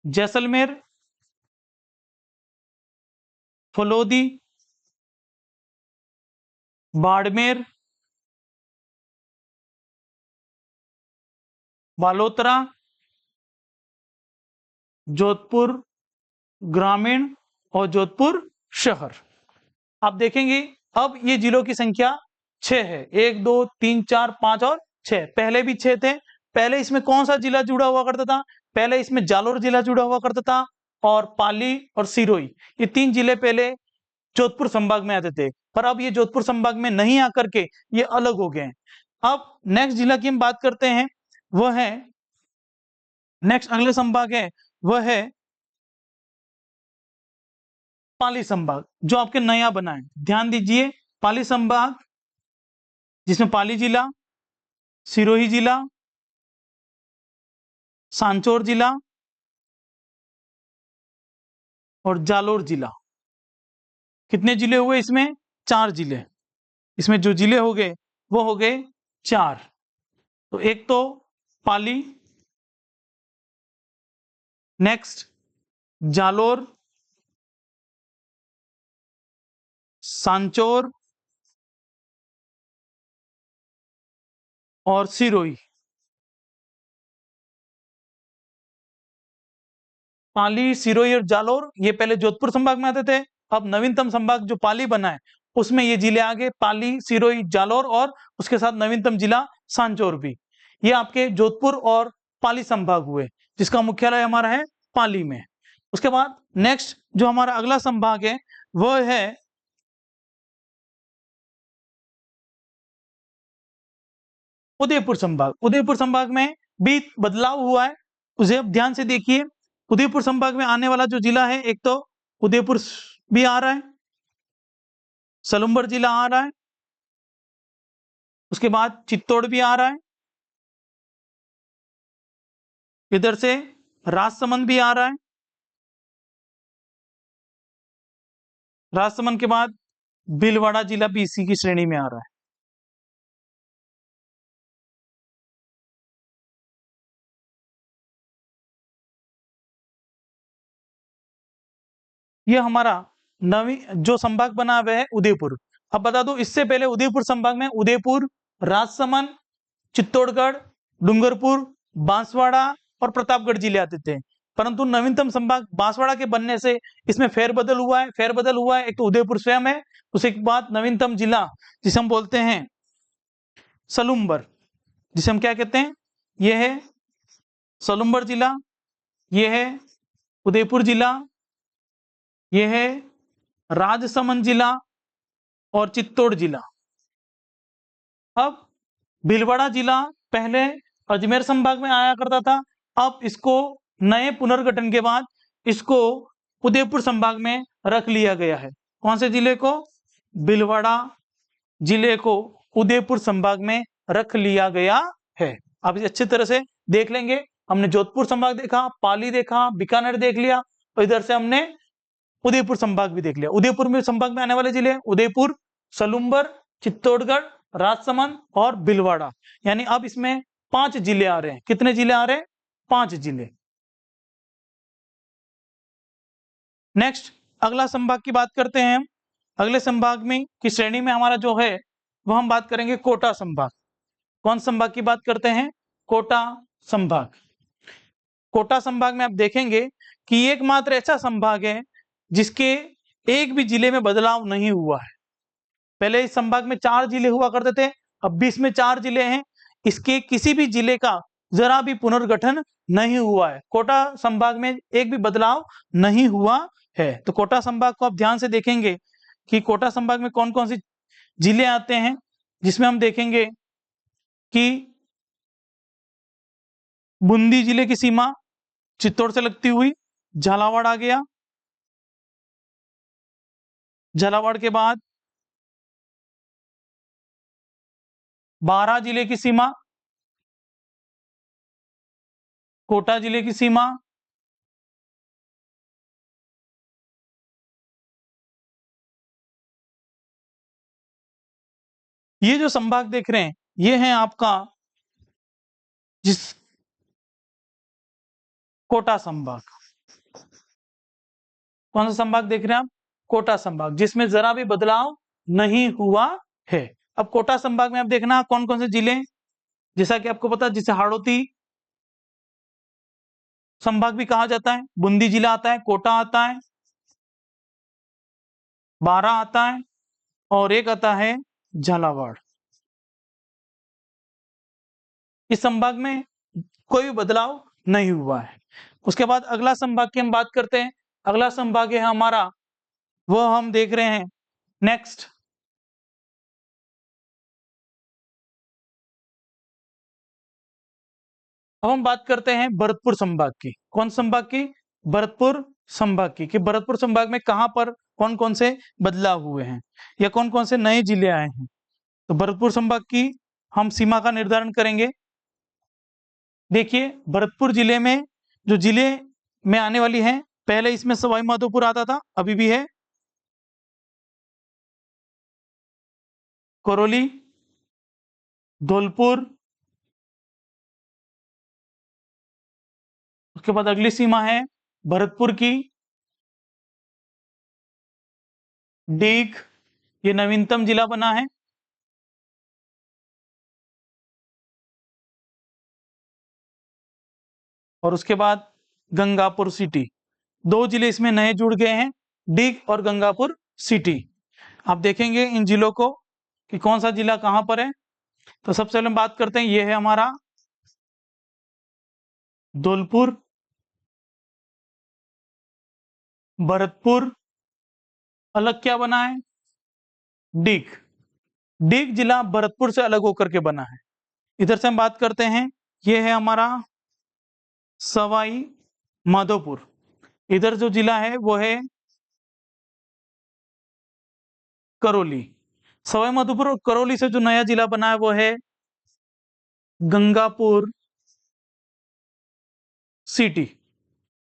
जैसलमेर, फलोदी, बाड़मेर, बालोतरा, जोधपुर ग्रामीण और जोधपुर शहर। आप देखेंगे अब ये जिलों की संख्या 6 है, 1 2 3 4 5 और 6। पहले भी 6 थे। पहले इसमें कौन सा जिला जुड़ा हुआ करता था? पहले इसमें जालोर जिला जुड़ा हुआ करता था, और पाली और सिरोही, ये 3 जिले पहले जोधपुर संभाग में आते थे, पर अब ये जोधपुर संभाग में नहीं आकर के ये अलग हो गए हैं। अब नेक्स्ट जिला की हम बात करते हैं, वह है, नेक्स्ट अगले संभाग है वह है पाली संभाग, जो आपके नया बना है। ध्यान दीजिए, पाली संभाग जिसमें पाली जिला, सिरोही जिला, सांचौर जिला और जालोर जिला, कितने जिले हुए इसमें? 4 जिले। इसमें जो जिले हो गए वो हो गए 4। तो एक तो पाली, नेक्स्ट जालोर, सांचौर और सिरोही। पाली, सिरोही और जालोर ये पहले जोधपुर संभाग में आते थे। अब नवीनतम संभाग जो पाली बना है उसमें ये जिले आ गए, पाली, सिरोही, जालोर और उसके साथ नवीनतम जिला सांचौर भी। ये आपके जोधपुर और पाली संभाग हुए, जिसका मुख्यालय हमारा है पाली में। उसके बाद नेक्स्ट जो हमारा अगला संभाग है वह है उदयपुर संभाग। उदयपुर संभाग में भी बदलाव हुआ है, उसे अब ध्यान से देखिए। उदयपुर संभाग में आने वाला जो जिला है, एक तो उदयपुर भी आ रहा है, सलुम्बर जिला आ रहा है, उसके बाद चित्तौड़ भी आ रहा है, इधर से राजसमंद भी आ रहा है, राजसमंद के बाद भीलवाड़ा जिला भी इसी की श्रेणी में आ रहा है। यह हमारा नवी जो संभाग बना हुआ है उदयपुर। अब बता दो, इससे पहले उदयपुर संभाग में उदयपुर, राजसमंद, चित्तौड़गढ़, डूंगरपुर, बांसवाड़ा और प्रतापगढ़ जिले आते थे। परंतु नवीनतम संभाग बांसवाड़ा के बनने से इसमें फेरबदल हुआ है। फेरबदल हुआ है, एक तो उदयपुर स्वयं है, उसके बाद नवीनतम जिला जिसे हम बोलते हैं सलुम्बर, जिसे हम क्या कहते हैं, यह है सलुम्बर जिला, यह है उदयपुर जिला, यह है राजसमंद जिला और चित्तौड़ जिला। अब भीलवाड़ा जिला पहले अजमेर संभाग में आया करता था, अब इसको नए पुनर्गठन के बाद इसको उदयपुर संभाग में रख लिया गया है। कौन से जिले को? भीलवाड़ा जिले को उदयपुर संभाग में रख लिया गया है। आप इसे अच्छी तरह से देख लेंगे। हमने जोधपुर संभाग देखा, पाली देखा, बीकानेर देख लिया, और इधर से हमने उदयपुर संभाग भी देख लिया। उदयपुर में संभाग में आने वाले जिले उदयपुर, सलुम्बर, चित्तौड़गढ़, राजसमंद और भीलवाड़ा, यानी अब इसमें 5 जिले आ रहे हैं। कितने जिले आ रहे हैं? 5 जिले। नेक्स्ट अगला संभाग की बात करते हैं हम। अगले संभाग में की श्रेणी में हमारा जो है वह हम बात करेंगे कोटा संभाग। कौन संभाग की बात करते हैं? कोटा संभाग। कोटा संभाग में आप देखेंगे कि एकमात्र ऐसा संभाग है जिसके एक भी जिले में बदलाव नहीं हुआ है। पहले इस संभाग में 4 जिले हुआ करते थे, अब भी इसमें 4 जिले हैं। इसके किसी भी जिले का जरा भी पुनर्गठन नहीं हुआ है। कोटा संभाग में एक भी बदलाव नहीं हुआ है। तो कोटा संभाग को आप ध्यान से देखेंगे कि कोटा संभाग में कौन कौन से जिले आते हैं, जिसमें हम देखेंगे कि बूंदी जिले की सीमा चित्तौड़ से लगती हुई झालावाड़ आ गया। झालावाड़ के बाद बारां जिले की सीमा, कोटा जिले की सीमा, ये जो संभाग देख रहे हैं ये है आपका जिस कोटा संभाग। कौन सा संभाग देख रहे हैं आप? कोटा संभाग, जिसमें जरा भी बदलाव नहीं हुआ है। अब कोटा संभाग में आप देखना कौन कौन से जिले, जैसा कि आपको पता है, जिसे हाड़ौती संभाग भी कहा जाता है। बूंदी जिला आता है, कोटा आता है, बारां आता है और एक आता है झालावाड़। इस संभाग में कोई भी बदलाव नहीं हुआ है। उसके बाद अगला संभाग की हम बात करते हैं। अगला संभाग है हमारा, वह हम देख रहे हैं नेक्स्ट, अब हम बात करते हैं भरतपुर संभाग की। कौन संभाग की? भरतपुर संभाग की। कि भरतपुर संभाग में कहां पर कौन कौन से बदलाव हुए हैं या कौन कौन से नए जिले आए हैं। तो भरतपुर संभाग की हम सीमा का निर्धारण करेंगे। देखिए भरतपुर जिले में जो जिले में आने वाली है, पहले इसमें सवाई माधोपुर आता था, अभी भी है, करौली, धौलपुर, उसके बाद अगली सीमा है भरतपुर की डीग, ये नवीनतम जिला बना है। और उसके बाद गंगापुर सिटी, 2 जिले इसमें नए जुड़ गए हैं, डीग और गंगापुर सिटी। आप देखेंगे इन जिलों को कि कौन सा जिला कहां पर है। तो सबसे पहले हम बात करते हैं, ये है हमारा धौलपुर, भरतपुर, अलग क्या बना है? डीग। डीग जिला भरतपुर से अलग होकर के बना है। इधर से हम बात करते हैं, ये है हमारा सवाई माधोपुर। इधर जो जिला है वो है करौली। सवाई माधोपुर और करौली से जो नया जिला बना है वो है गंगापुर सिटी।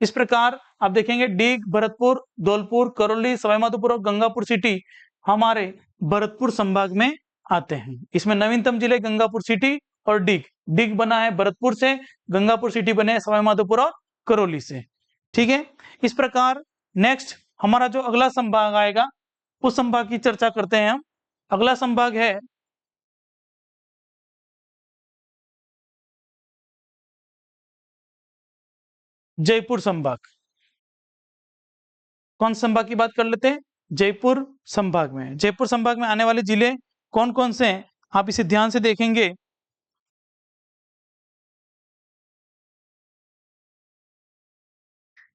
इस प्रकार आप देखेंगे डीग, भरतपुर, धौलपुर, करौली, सवाई माधोपुर और गंगापुर सिटी हमारे भरतपुर संभाग में आते हैं। इसमें नवीनतम जिले गंगापुर सिटी और डीग। डीग बना है भरतपुर से, गंगापुर सिटी बने सवाई माधोपुर और करौली से। ठीक है, इस प्रकार नेक्स्ट हमारा जो अगला संभाग आएगा उस संभाग की चर्चा करते हैं हम। अगला संभाग है जयपुर संभाग। कौन संभाग की बात कर लेते हैं? जयपुर संभाग में। जयपुर संभाग में आने वाले जिले कौन कौन से हैं, आप इसे ध्यान से देखेंगे।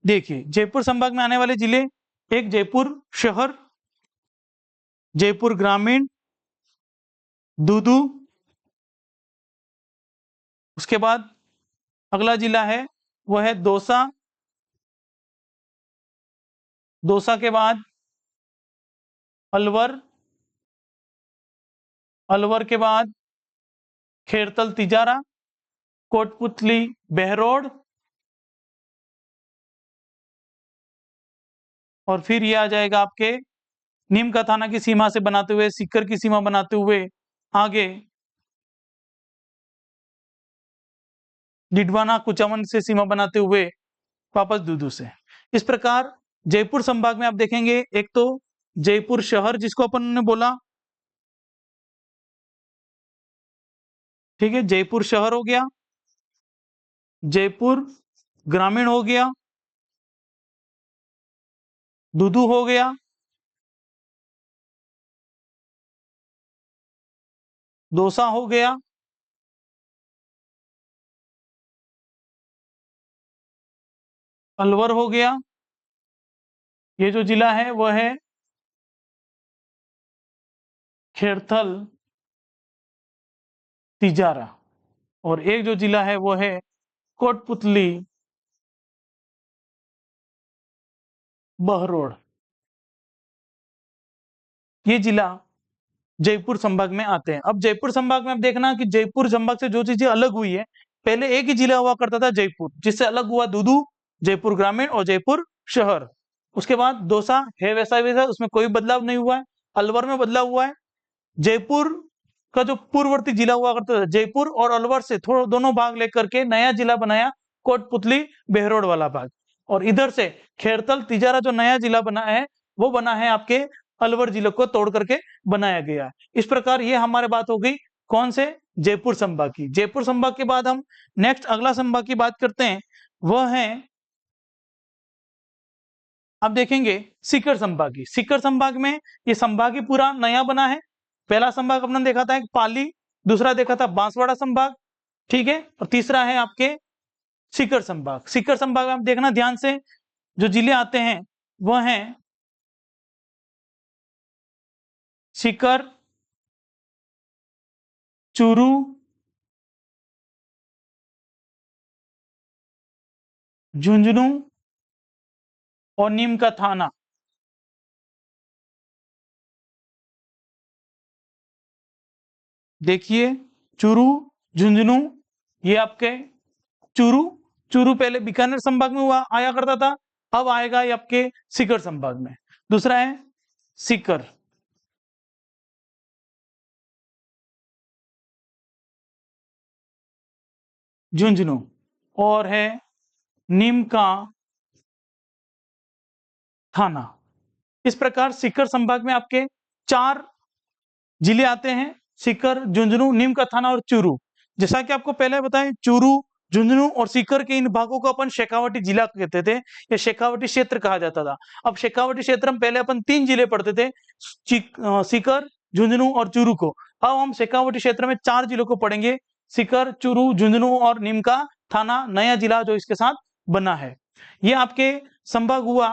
देखिए जयपुर संभाग में आने वाले जिले, एक जयपुर शहर, जयपुर ग्रामीण, दूदू, उसके बाद अगला जिला है वह है दौसा, दौसा के बाद अलवर, अलवर के बाद खेरतल तिजारा, कोटपुतली बहरोड, और फिर ये आ जाएगा आपके नीम का थाना की सीमा से बनाते हुए, सीकर की सीमा बनाते हुए आगे डिडवाना कुचामन से सीमा बनाते हुए वापस दूदू से। इस प्रकार जयपुर संभाग में आप देखेंगे, एक तो जयपुर शहर जिसको अपन ने बोला, ठीक है, जयपुर शहर हो गया, जयपुर ग्रामीण हो गया, दूदू हो गया, दौसा हो गया, अलवर हो गया, ये जो जिला है वह है खेरथल तिजारा, और एक जो जिला है वो है कोटपुतली बहरोड। ये जिला जयपुर संभाग में आते हैं। अब जयपुर संभाग में आप देखना कि जयपुर संभाग से जो चीजें अलग हुई है, पहले एक ही जिला हुआ करता था जयपुर, जिससे अलग हुआ दूदू, जयपुर ग्रामीण और जयपुर शहर। उसके बाद दौसा है वैसा वैसा, उसमें कोई बदलाव नहीं हुआ है। अलवर में बदलाव हुआ है। जयपुर का जो पूर्ववर्ती जिला हुआ करता था जयपुर और अलवर से थोड़ा दोनों भाग लेकर के नया जिला बनाया, कोटपुतली बहरोड वाला भाग। और इधर से खेरतल तिजारा जो नया जिला बना है वो बना है आपके अलवर जिले को तोड़ करके बनाया गया है। इस प्रकार ये हमारे बात हो गई कौन से, जयपुर संभाग की। जयपुर संभाग के बाद हम नेक्स्ट अगला संभाग की बात करते हैं, वह है अब देखेंगे सीकर संभाग की। सीकर संभाग में ये संभाग ही पूरा नया बना है। पहला संभाग अपने देखा था पाली, दूसरा देखा था बांसवाड़ा संभाग, ठीक है, और तीसरा है आपके सीकर संभाग। सीकर संभाग में आप देखना ध्यान से, जो जिले आते हैं वह हैं सीकर, चूरू, झुंझुनू और नीम का थाना। देखिए चूरू, झुंझुनू, ये आपके चूरू, चूरू पहले बीकानेर संभाग में हुआ आया करता था, अब आएगा ये आपके सीकर संभाग में। दूसरा है सीकर, झुंझुनू और है नीम का थाना। इस प्रकार सीकर संभाग में आपके 4 जिले आते हैं, सीकर, झुंझुनू, नीम का थाना और चूरू। जैसा कि आपको पहले बताएं, चूरू, झुंझुनू और सीकर के इन भागों को अपन शेखावटी जिला कहते थे, या शेखावटी क्षेत्र कहा जाता था। अब शेखावटी क्षेत्र में पहले अपन 3 जिले पढ़ते थे, सीकर, झुंझुनू और चूरू को। अब हम शेखावटी क्षेत्र में 4 जिलों को पढ़ेंगे, सीकर, चूरू, झुंझुनू और नीम का थाना, नया जिला जो इसके साथ बना है। ये आपके संभाग हुआ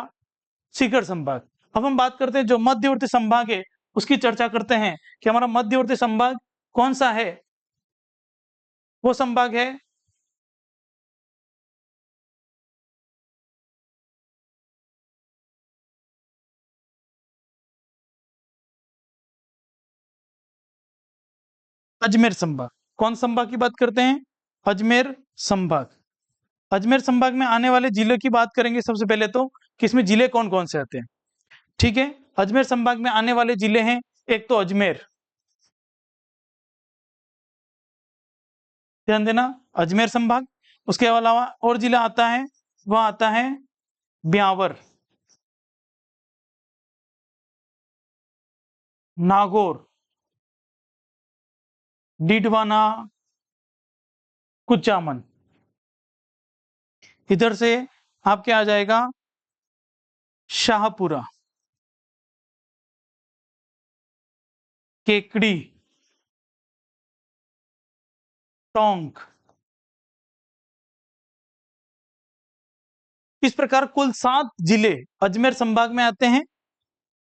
सीकर संभाग। अब हम बात करते हैं जो मध्यवर्ती संभाग है उसकी चर्चा करते हैं कि हमारा मध्यवर्ती संभाग कौन सा है। वो संभाग है अजमेर संभाग। कौन संभाग की बात करते हैं, अजमेर संभाग। अजमेर संभाग में आने वाले जिलों की बात करेंगे सबसे पहले तो, कि इसमें जिले कौन कौन से आते हैं। ठीक है, अजमेर संभाग में आने वाले जिले हैं, एक तो अजमेर, ध्यान देना, अजमेर संभाग। उसके अलावा और जिला आता है, वह आता है ब्यावर, नागौर, डीडवाना, कुचामन। इधर से आपके आ जाएगा शाहपुरा, केकड़ी, टोंक। इस प्रकार कुल 7 जिले अजमेर संभाग में आते हैं।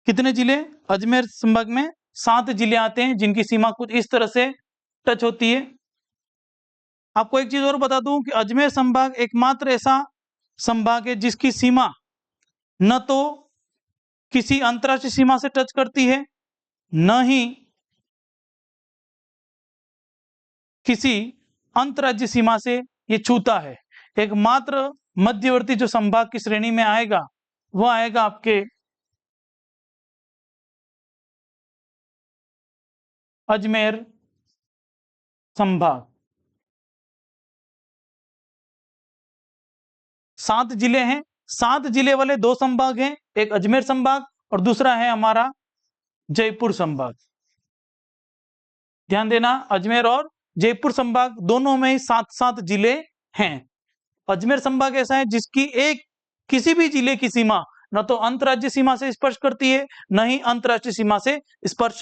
कितने जिले अजमेर संभाग में, 7 जिले आते हैं, जिनकी सीमा कुछ इस तरह से टच होती है। आपको एक चीज और बता दूं कि अजमेर संभाग एकमात्र ऐसा संभाग है जिसकी सीमा न तो किसी अंतरराष्ट्रीय सीमा से टच करती है, न ही किसी अंतरराज्यीय सीमा से ये छूता है। एकमात्र मध्यवर्ती जो संभाग की श्रेणी में आएगा वह आएगा आपके अजमेर संभाग। 7 जिले हैं, 7 जिले वाले 2 संभाग हैं, एक अजमेर संभाग और दूसरा है हमारा जयपुर संभाग। ध्यान देना, अजमेर और जयपुर संभाग, दोनों में ही 7-7 जिले हैं। अजमेर संभाग ऐसा है जिसकी किसी भी जिले की सीमा न तो अंतर्राज्यीय सीमा से स्पर्श करती है, न ही अंतर्राष्ट्रीय सीमा से स्पर्श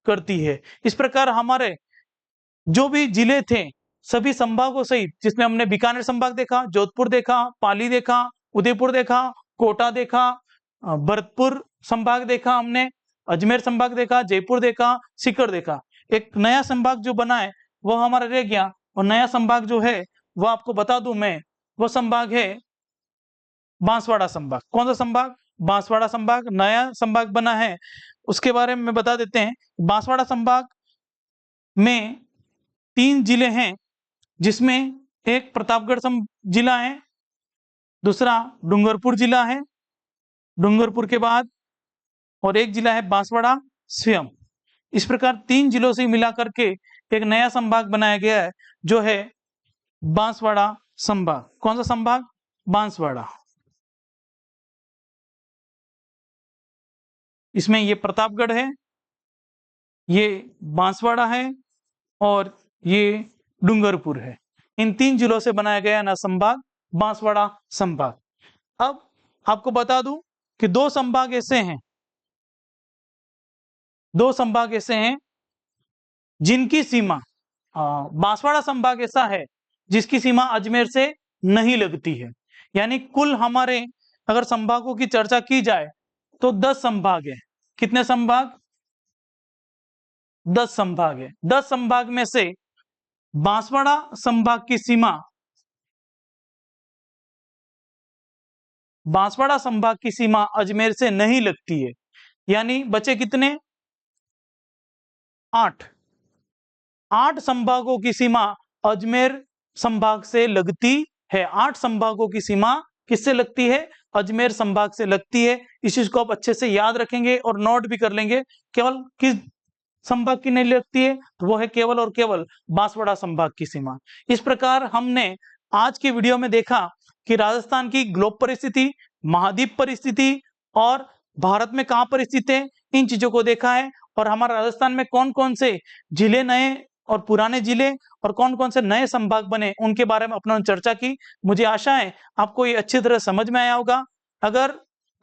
करती है। इस प्रकार हमारे जो भी जिले थे सभी संभागों सहित, जिसमें हमने बीकानेर संभाग देखा, जोधपुर देखा, पाली देखा, उदयपुर देखा, कोटा देखा, भरतपुर संभाग देखा, हमने अजमेर संभाग देखा, जयपुर देखा, सीकर देखा। एक नया संभाग जो बना है वो हमारा रह गया, और नया संभाग जो है वो आपको बता दूं मैं, वो संभाग है बांसवाड़ा संभाग। कौन सा संभाग? बांसवाड़ा संभाग नया संभाग बना है, उसके बारे में बता देते हैं। बांसवाड़ा संभाग में 3 जिले हैं, जिसमें एक प्रतापगढ़ जिला है, दूसरा डूंगरपुर जिला है, डूंगरपुर के बाद और एक जिला है बांसवाड़ा स्वयं। इस प्रकार 3 जिलों से मिलाकर के एक नया संभाग बनाया गया है, जो है बांसवाड़ा संभाग। कौन सा संभाग? बांसवाड़ा। इसमें ये प्रतापगढ़ है, ये बांसवाड़ा है और ये डूंगरपुर है। इन 3 जिलों से बनाया गया नया संभाग बांसवाड़ा संभाग। अब आपको बता दूं कि 2 संभाग ऐसे हैं जिनकी सीमा, बांसवाड़ा संभाग ऐसा है जिसकी सीमा अजमेर से नहीं लगती है। यानी कुल हमारे अगर संभागों की चर्चा की जाए तो 10 संभाग है। कितने संभाग? 10 संभाग है। 10 संभाग में से बांसवाड़ा संभाग की सीमा, बांसवाड़ा संभाग की सीमा अजमेर से नहीं लगती है। यानी बचे कितने? 8 संभागों की सीमा अजमेर संभाग से लगती है। 8 संभागों की सीमा किससे लगती है? अजमेर संभाग से लगती है। इस चीज को आप अच्छे से याद रखेंगे और नोट भी कर लेंगे। केवल किस संभाग की नहीं लगती है? तो वो है केवल और केवल बांसवाड़ा संभाग की सीमा। इस प्रकार हमने आज की वीडियो में देखा कि राजस्थान की ग्लोब परिस्थिति, महाद्वीप परिस्थिति और भारत में कहां पर स्थित है, इन चीजों को देखा है। और हमारा राजस्थान में कौन कौन से जिले नए और पुराने जिले और कौन कौन से नए संभाग बने, उनके बारे में अपना चर्चा की। मुझे आशा है आपको ये अच्छी तरह समझ में आया होगा। अगर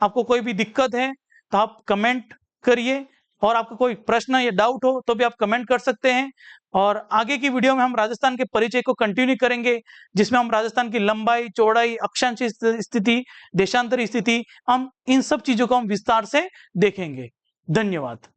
आपको कोई भी दिक्कत है तो आप कमेंट करिए, और आपका कोई प्रश्न या डाउट हो तो भी आप कमेंट कर सकते हैं। और आगे की वीडियो में हम राजस्थान के परिचय को कंटिन्यू करेंगे, जिसमें हम राजस्थान की लंबाई, चौड़ाई, अक्षांश स्थिति, देशांतरी स्थिति, हम इन सब चीजों को हम विस्तार से देखेंगे। धन्यवाद।